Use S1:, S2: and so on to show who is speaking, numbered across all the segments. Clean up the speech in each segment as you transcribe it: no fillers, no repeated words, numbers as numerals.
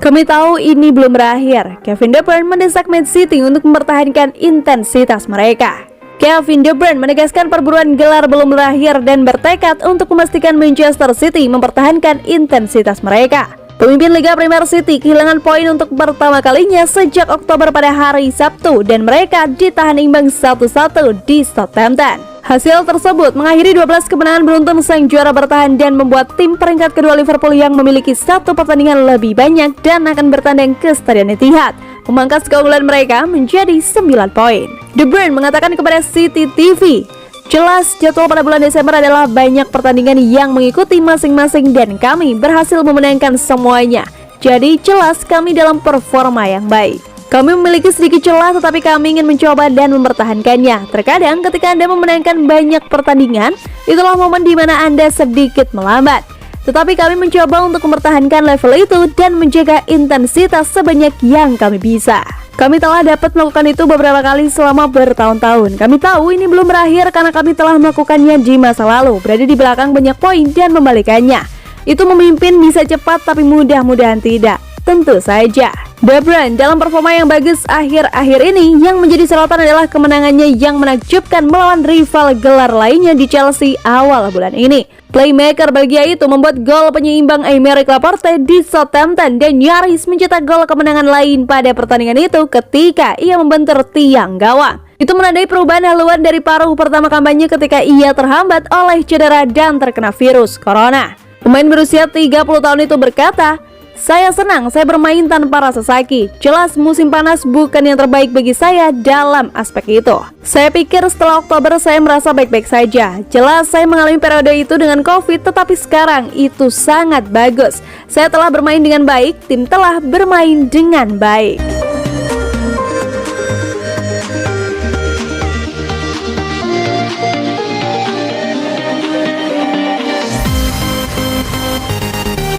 S1: Kami tahu ini belum berakhir. Kevin De Bruyne mendesak Man City untuk mempertahankan intensitas mereka. Kevin De Bruyne menegaskan perburuan gelar belum berakhir dan bertekad untuk memastikan Manchester City mempertahankan intensitas mereka. Pemimpin Liga Premier City kehilangan poin untuk pertama kalinya sejak Oktober pada hari Sabtu dan mereka ditahan imbang 1-1 di Southampton. Hasil tersebut mengakhiri 12 kemenangan beruntun sang juara bertahan dan membuat tim peringkat kedua Liverpool yang memiliki satu pertandingan lebih banyak dan akan bertanding ke Stadion Etihad memangkas keunggulan mereka menjadi 9 poin. De Bruyne mengatakan kepada City TV, "Jelas jadwal pada bulan Desember adalah banyak pertandingan yang mengikuti masing-masing dan kami berhasil memenangkan semuanya. Jadi jelas kami dalam performa yang baik. Kami memiliki sedikit celah tetapi kami ingin mencoba dan mempertahankannya. Terkadang ketika Anda memenangkan banyak pertandingan, itulah momen di mana Anda sedikit melambat. Tetapi kami mencoba untuk mempertahankan level itu dan menjaga intensitas sebanyak yang kami bisa. Kami telah dapat melakukan itu beberapa kali selama bertahun-tahun. Kami tahu ini belum berakhir karena kami telah melakukannya di masa lalu, berada di belakang banyak poin dan membalikannya. Itu memimpin bisa cepat tapi mudah-mudahan tidak. Tentu saja." De Bruyne dalam performa yang bagus akhir-akhir ini yang menjadi sorotan adalah kemenangannya yang menakjubkan melawan rival gelar lainnya di Chelsea awal bulan ini. Playmaker Belgia itu membuat gol penyeimbang Aymeric Laporte di Southampton dan nyaris mencetak gol kemenangan lain pada pertandingan itu ketika ia membentur tiang gawang. Itu menandai perubahan haluan dari paruh pertama kampanye ketika ia terhambat oleh cedera dan terkena virus corona. Pemain berusia 30 tahun itu berkata, "Saya senang saya bermain tanpa rasa sakit. Jelas musim panas bukan yang terbaik bagi saya dalam aspek itu. Saya pikir setelah Oktober saya merasa baik-baik saja. Jelas saya mengalami periode itu dengan Covid, tetapi sekarang itu sangat bagus. Saya telah bermain dengan baik, tim telah bermain dengan baik."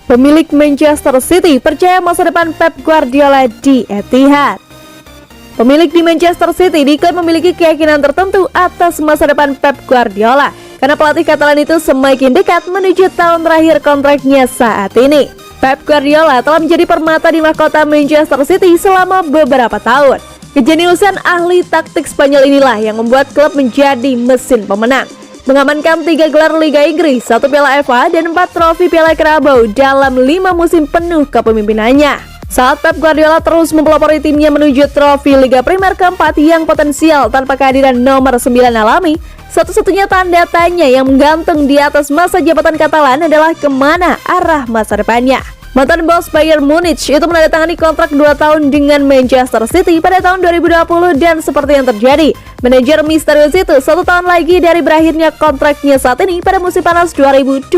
S1: Pemilik Manchester City percaya masa depan Pep Guardiola di Etihad. Pemilik di Manchester City diklaim memiliki keyakinan tertentu atas masa depan Pep Guardiola karena pelatih Catalan itu semakin dekat menuju tahun terakhir kontraknya saat ini. Pep Guardiola telah menjadi permata di mahkota Manchester City selama beberapa tahun. Kejeniusan ahli taktik Spanyol inilah yang membuat klub menjadi mesin pemenang, mengamankan 3 gelar Liga Inggris, 1 Piala FA, dan 4 trofi Piala Carabao dalam 5 musim penuh kepemimpinannya. Saat Pep Guardiola terus mempelopori timnya menuju trofi Liga Primer keempat yang potensial tanpa kehadiran nomor 9 alami, satu-satunya tanda tanya yang menggantung di atas masa jabatan Catalan adalah kemana arah masa depannya. Mantan bos Bayern Munich itu menandatangani kontrak 2 tahun dengan Manchester City pada tahun 2020 dan seperti yang terjadi, manajer misterius itu 1 tahun lagi dari berakhirnya kontraknya saat ini pada musim panas 2023.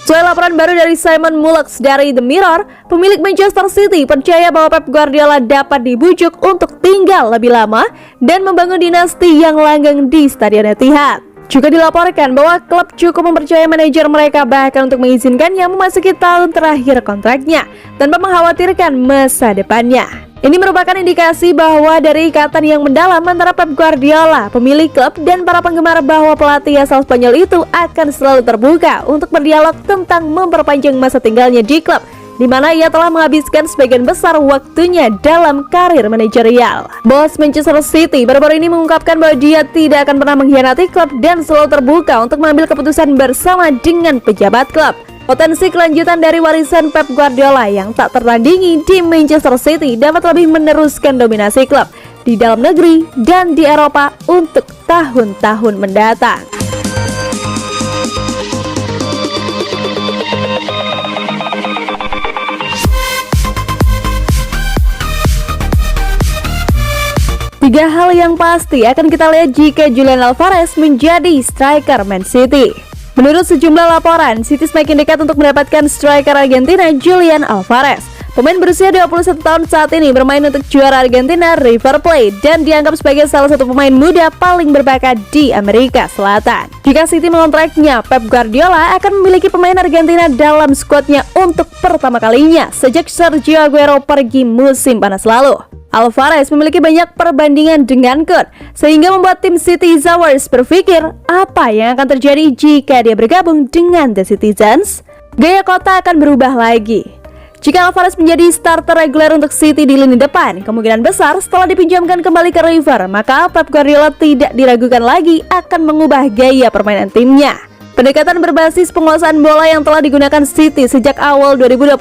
S1: Sesuai laporan baru dari Simon Mullock dari The Mirror, pemilik Manchester City percaya bahwa Pep Guardiola dapat dibujuk untuk tinggal lebih lama dan membangun dinasti yang langgeng di Stadion Etihad. Juga dilaporkan bahwa klub cukup mempercayai manajer mereka bahkan untuk mengizinkannya memasuki tahun terakhir kontraknya tanpa mengkhawatirkan masa depannya. Ini merupakan indikasi bahwa dari ikatan yang mendalam antara Pep Guardiola, pemilik klub, dan para penggemar bahwa pelatih asal Spanyol itu akan selalu terbuka untuk berdialog tentang memperpanjang masa tinggalnya di klub, di mana ia telah menghabiskan sebagian besar waktunya dalam karir manajerial. Bos Manchester City baru-baru ini mengungkapkan bahwa dia tidak akan pernah mengkhianati klub dan selalu terbuka untuk mengambil keputusan bersama dengan pejabat klub. Potensi kelanjutan dari warisan Pep Guardiola yang tak tertandingi di Manchester City dapat lebih meneruskan dominasi klub di dalam negeri dan di Eropa untuk tahun-tahun mendatang. Tiga hal yang pasti akan kita lihat jika Julian Alvarez menjadi striker Man City. Menurut sejumlah laporan, City semakin dekat untuk mendapatkan striker Argentina Julian Alvarez. Pemain berusia 21 tahun saat ini bermain untuk juara Argentina River Plate dan dianggap sebagai salah satu pemain muda paling berbakat di Amerika Selatan. Jika City mengontraknya, Pep Guardiola akan memiliki pemain Argentina dalam skuadnya untuk pertama kalinya sejak Sergio Aguero pergi musim panas lalu. Alvarez memiliki banyak perbandingan dengan Kurt, sehingga membuat tim City Zawars berpikir apa yang akan terjadi jika dia bergabung dengan The Citizens. Gaya kota akan berubah lagi. Jika Alvarez menjadi starter reguler untuk City di lini depan, kemungkinan besar setelah dipinjamkan kembali ke River, maka Pep Guardiola tidak diragukan lagi akan mengubah gaya permainan timnya. Pendekatan berbasis penguasaan bola yang telah digunakan City sejak awal 2021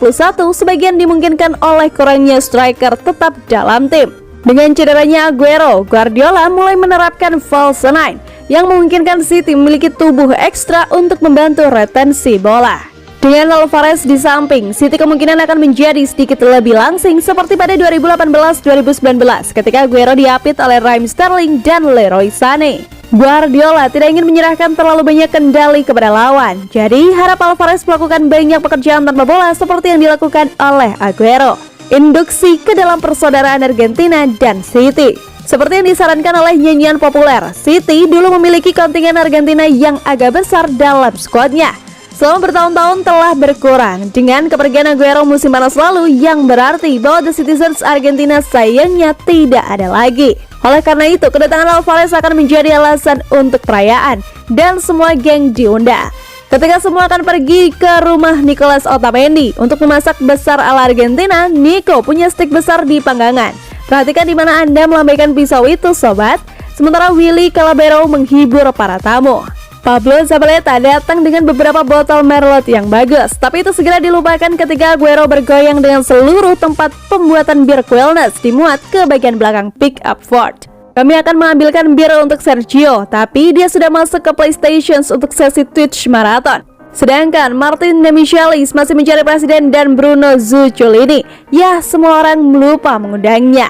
S1: sebagian dimungkinkan oleh kurangnya striker tetap dalam tim. Dengan cederanya Aguero, Guardiola mulai menerapkan false nine yang memungkinkan City memiliki tubuh ekstra untuk membantu retensi bola. Dengan Alvarez di samping, City kemungkinan akan menjadi sedikit lebih langsing seperti pada 2018-2019 ketika Aguero diapit oleh Raheem Sterling dan Leroy Sané. Guardiola tidak ingin menyerahkan terlalu banyak kendali kepada lawan, jadi harap Alvarez melakukan banyak pekerjaan tanpa bola seperti yang dilakukan oleh Aguero. Induksi ke dalam persaudaraan Argentina dan City. Seperti yang disarankan oleh nyanyian populer, City dulu memiliki kontingen Argentina yang agak besar dalam skuadnya. Selama bertahun-tahun telah berkurang dengan kepergian Aguero musim panas lalu, yang berarti bahwa The Citizens Argentina sayangnya tidak ada lagi. Oleh karena itu, kedatangan Alvarez akan menjadi alasan untuk perayaan dan semua geng diundang. Ketika semua akan pergi ke rumah Nicolas Otamendi untuk memasak besar ala Argentina, Nico punya stik besar di panggangan. Perhatikan di mana Anda melambaikan pisau itu, sobat. Sementara Willy Calabero menghibur para tamu. Pablo Zabaleta datang dengan beberapa botol Merlot yang bagus, tapi itu segera dilupakan ketika Aguero bergoyang dengan seluruh tempat pembuatan bir Quilmes dimuat ke bagian belakang pick-up Ford. Kami akan mengambilkan bir untuk Sergio, tapi dia sudah masuk ke PlayStation untuk sesi Twitch Marathon. Sedangkan Martin Demichelis masih mencari presiden dan Bruno Zuculini. Ya, semua orang lupa mengundangnya.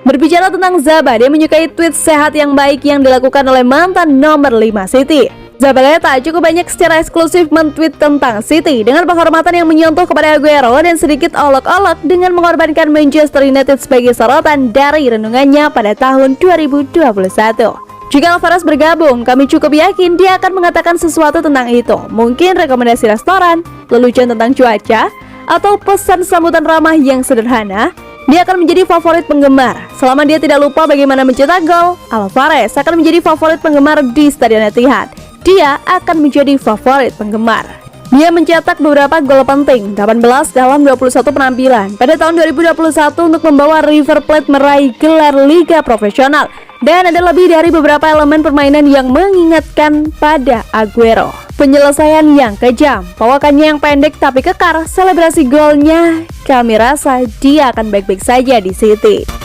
S1: Berbicara tentang Zaba, dia menyukai tweet sehat yang baik yang dilakukan oleh mantan nomor 5 City. Zabaleta cukup banyak secara eksklusif men-tweet tentang City dengan penghormatan yang menyentuh kepada Aguero dan sedikit olok-olok dengan mengorbankan Manchester United sebagai sorotan dari renungannya pada tahun 2021. Jika Alvarez bergabung, kami cukup yakin dia akan mengatakan sesuatu tentang itu. Mungkin rekomendasi restoran, lelucon tentang cuaca, atau pesan sambutan ramah yang sederhana. Dia akan menjadi favorit penggemar. Selama dia tidak lupa bagaimana mencetak gol, Alvarez akan menjadi favorit penggemar di Stadion Etihad. Dia akan menjadi favorit penggemar. Dia mencetak beberapa gol penting, 18 dalam 21 penampilan pada tahun 2021 untuk membawa River Plate meraih gelar Liga Profesional. Dan ada lebih dari beberapa elemen permainan yang mengingatkan pada Aguero. Penyelesaian yang kejam, pawakannya yang pendek tapi kekar, selebrasi golnya, kami rasa dia akan baik-baik saja di City.